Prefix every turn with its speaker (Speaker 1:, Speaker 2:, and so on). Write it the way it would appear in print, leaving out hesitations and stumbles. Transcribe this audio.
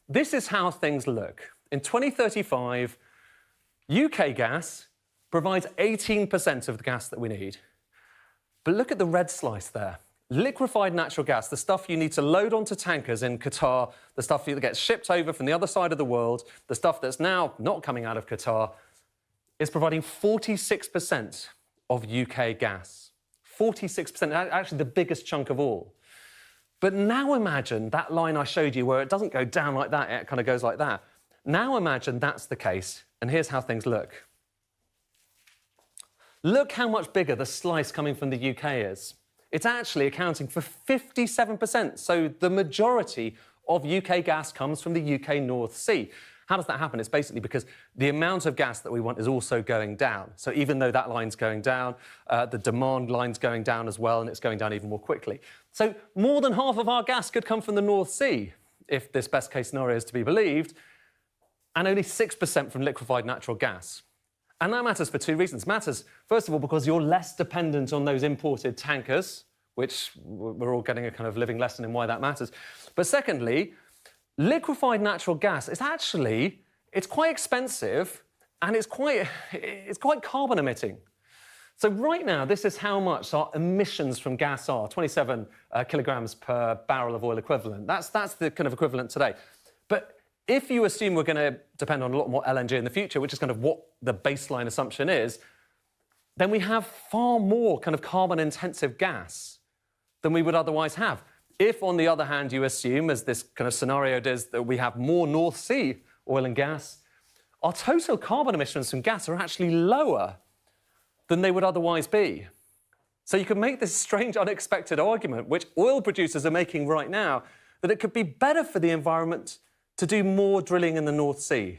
Speaker 1: this is how things look. In 2035, UK gas provides 18% of the gas that we need. But look at the red slice there. Liquefied natural gas, the stuff you need to load onto tankers in Qatar, the stuff that gets shipped over from the other side of the world, the stuff that's now not coming out of Qatar, is providing 46% of UK gas. 46%, actually the biggest chunk of all. But now imagine that line I showed you where it doesn't go down like that, it kind of goes like that. Now imagine that's the case, and here's how things look. Look how much bigger the slice coming from the UK is. It's actually accounting for 57%, so the majority of UK gas comes from the UK North Sea. How does that happen? It's basically because the amount of gas that we want is also going down. So even though that line's going down, the demand line's going down as well, and it's going down even more quickly. So more than half of our gas could come from the North Sea, if this best-case scenario is to be believed, and only 6% from liquefied natural gas. And that matters for two reasons. It matters, first of all, because you're less dependent on those imported tankers, which we're all getting a kind of living lesson in why that matters. But secondly, liquefied natural gas is actually, it's quite expensive and it's quite carbon emitting. So right now, this is how much our emissions from gas are, 27 kilograms per barrel of oil equivalent. That's the kind of equivalent today. But if you assume we're going to depend on a lot more LNG in the future, which is kind of what the baseline assumption is, then we have far more kind of carbon-intensive gas than we would otherwise have. If, on the other hand, you assume, as this kind of scenario does, that we have more North Sea oil and gas, our total carbon emissions from gas are actually lower than they would otherwise be. So you can make this strange, unexpected argument, which oil producers are making right now, that it could be better for the environment to do more drilling in the North Sea.